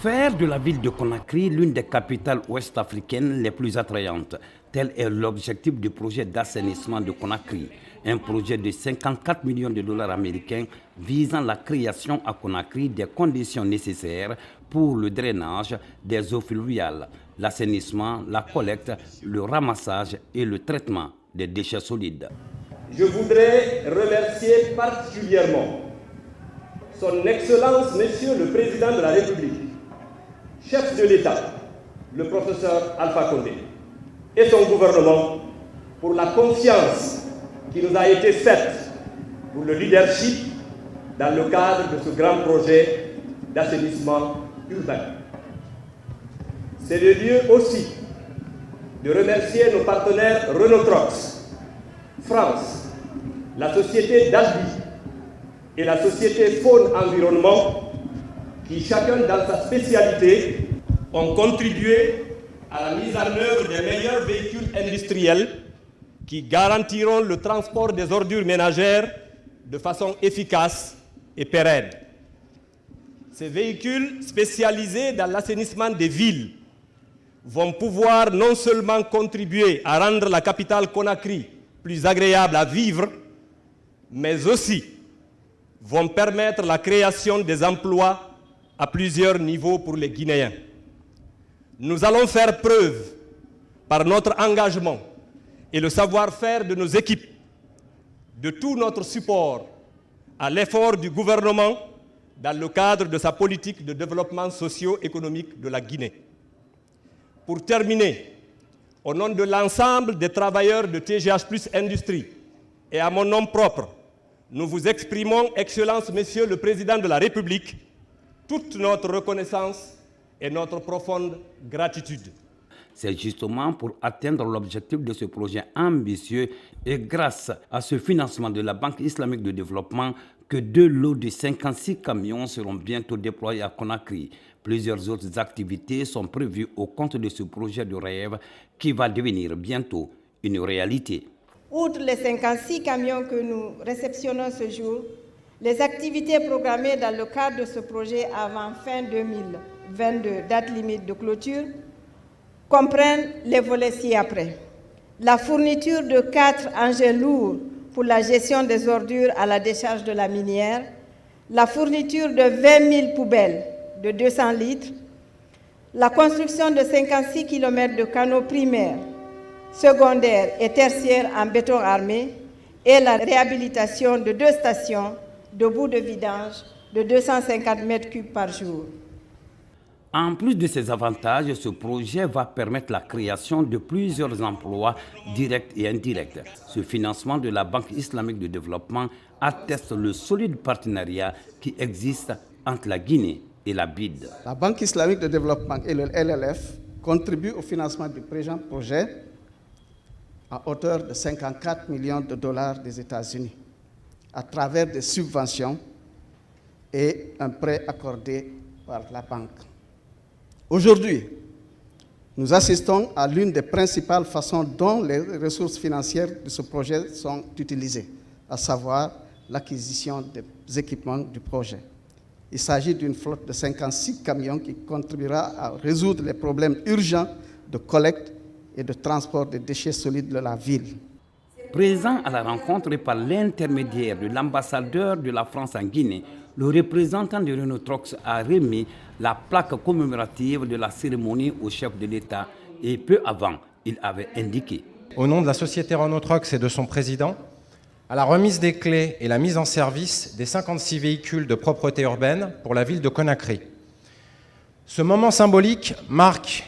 Faire de la ville de Conakry l'une des capitales ouest-africaines les plus attrayantes, tel est l'objectif du projet d'assainissement de Conakry, un projet de 54 millions de dollars américains visant la création à Conakry des conditions nécessaires pour le drainage des eaux fluviales, l'assainissement, la collecte, le ramassage et le traitement des déchets solides. Je voudrais remercier particulièrement Son Excellence, Monsieur le Président de la République, chef de l'État, le professeur Alpha Condé, et son gouvernement pour la confiance qui nous a été faite pour le leadership dans le cadre de ce grand projet d'assainissement urbain. C'est le lieu aussi de remercier nos partenaires Renault Trucks, France, la société Dalby et la société Faune Environnement qui, chacun dans sa spécialité, ont contribué à la mise en œuvre des meilleurs véhicules industriels qui garantiront le transport des ordures ménagères de façon efficace et pérenne. Ces véhicules spécialisés dans l'assainissement des villes vont pouvoir non seulement contribuer à rendre la capitale Conakry plus agréable à vivre, mais aussi vont permettre la création des emplois à plusieurs niveaux pour les Guinéens. Nous allons faire preuve, par notre engagement et le savoir-faire de nos équipes, de tout notre support à l'effort du gouvernement dans le cadre de sa politique de développement socio-économique de la Guinée. Pour terminer, au nom de l'ensemble des travailleurs de TGH Plus Industrie et à mon nom propre, nous vous exprimons, Excellence, Monsieur le Président de la République, toute notre reconnaissance et notre profonde gratitude. C'est justement pour atteindre l'objectif de ce projet ambitieux et grâce à ce financement de la Banque islamique de développement que 2 lots de 56 camions seront bientôt déployés à Conakry. Plusieurs autres activités sont prévues au compte de ce projet de rêve qui va devenir bientôt une réalité. Outre les 56 camions que nous réceptionnons ce jour, les activités programmées dans le cadre de ce projet avant fin 2022, date limite de clôture, comprennent les volets ci-après. La fourniture de 4 engins lourds pour la gestion des ordures à la décharge de la minière, la fourniture de 20 000 poubelles de 200 litres, la construction de 56 km de canaux primaires, secondaires et tertiaires en béton armé et la réhabilitation de 2 stations de bout de vidange de 250 m3 par jour. En plus de ces avantages, ce projet va permettre la création de plusieurs emplois directs et indirects. Ce financement de la Banque islamique de développement atteste le solide partenariat qui existe entre la Guinée et la BID. La Banque islamique de développement et le LLF contribuent au financement du présent projet à hauteur de 54 millions de dollars des États-Unis à travers des subventions et un prêt accordé par la banque. Aujourd'hui, nous assistons à l'une des principales façons dont les ressources financières de ce projet sont utilisées, à savoir l'acquisition des équipements du projet. Il s'agit d'une flotte de 56 camions qui contribuera à résoudre les problèmes urgents de collecte et de transport des déchets solides de la ville. Présent à la rencontre et par l'intermédiaire de l'ambassadeur de la France en Guinée, le représentant de Renault Trucks a remis la plaque commémorative de la cérémonie au chef de l'État et peu avant, il avait indiqué. Au nom de la société Renault Trucks et de son président, à la remise des clés et la mise en service des 56 véhicules de propreté urbaine pour la ville de Conakry. Ce moment symbolique marque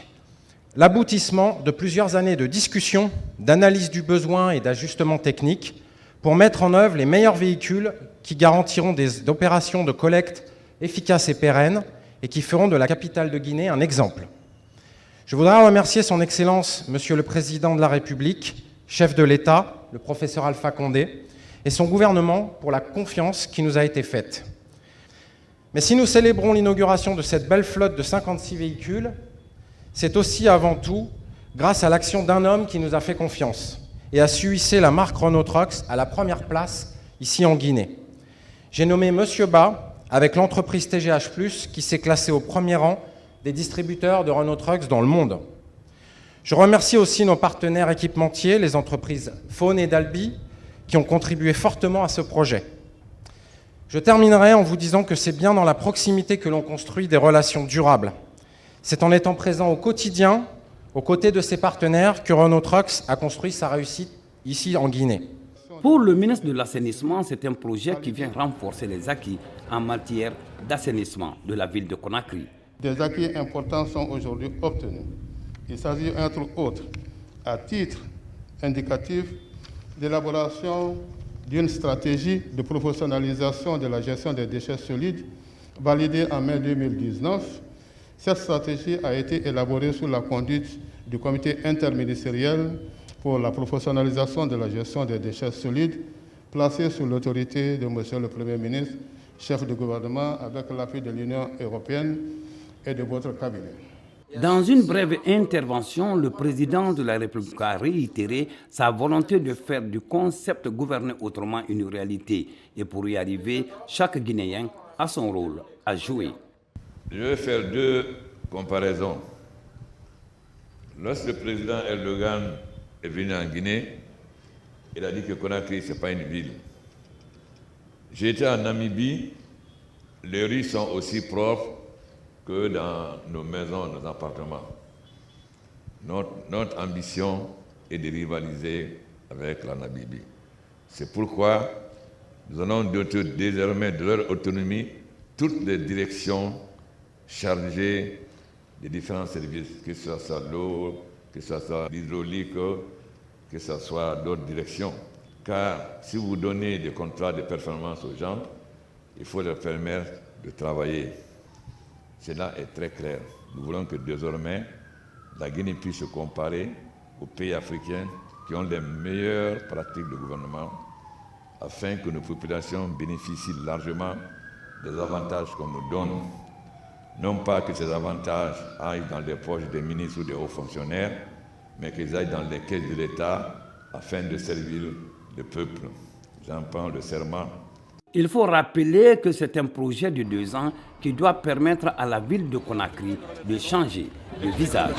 l'aboutissement de plusieurs années de discussion, d'analyse du besoin et d'ajustement technique pour mettre en œuvre les meilleurs véhicules qui garantiront des opérations de collecte efficaces et pérennes et qui feront de la capitale de Guinée un exemple. Je voudrais remercier son Excellence, Monsieur le Président de la République, chef de l'État, le professeur Alpha Condé, et son gouvernement pour la confiance qui nous a été faite. Mais si nous célébrons l'inauguration de cette belle flotte de 56 véhicules, c'est aussi avant tout grâce à l'action d'un homme qui nous a fait confiance et a su hisser la marque Renault Trucks à la première place ici en Guinée. J'ai nommé Monsieur Ba avec l'entreprise TGH+, qui s'est classée au premier rang des distributeurs de Renault Trucks dans le monde. Je remercie aussi nos partenaires équipementiers, les entreprises Faune et Dalby, qui ont contribué fortement à ce projet. Je terminerai en vous disant que c'est bien dans la proximité que l'on construit des relations durables. C'est en étant présent au quotidien, aux côtés de ses partenaires, que Renault Trucks a construit sa réussite ici en Guinée. Pour le ministre de l'Assainissement, c'est un projet qui vient renforcer les acquis en matière d'assainissement de la ville de Conakry. Des acquis importants sont aujourd'hui obtenus. Il s'agit entre autres, à titre indicatif, d'élaboration d'une stratégie de professionnalisation de la gestion des déchets solides validée en mai 2019. Cette stratégie a été élaborée sous la conduite du comité interministériel pour la professionnalisation de la gestion des déchets solides, placé sous l'autorité de M. le Premier ministre, chef de gouvernement, avec l'appui de l'Union européenne et de votre cabinet. Dans une brève intervention, le président de la République a réitéré sa volonté de faire du concept gouverner autrement une réalité. Et pour y arriver, chaque Guinéen a son rôle à jouer. Je vais faire deux comparaisons. Lorsque le président Erdogan est venu en Guinée, il a dit que Conakry, ce n'est pas une ville. J'ai été en Namibie, les rues sont aussi propres que dans nos maisons, nos appartements. Notre ambition est de rivaliser avec la Namibie. C'est pourquoi nous allons doter désormais de leur autonomie toutes les directions chargées des différents services, que ce soit l'eau, que ce soit l'hydraulique, que ce soit d'autres directions. Car si vous donnez des contrats de performance aux gens, il faut leur permettre de travailler. Cela est très clair. Nous voulons que désormais, la Guinée puisse se comparer aux pays africains qui ont les meilleures pratiques de gouvernement afin que nos populations bénéficient largement des avantages qu'on nous donne. Non pas que ces avantages aillent dans les poches des ministres ou des hauts fonctionnaires, mais qu'ils aillent dans les caisses de l'État afin de servir le peuple. J'en prends le serment. Il faut rappeler que c'est un projet de 2 ans qui doit permettre à la ville de Conakry de changer de visage.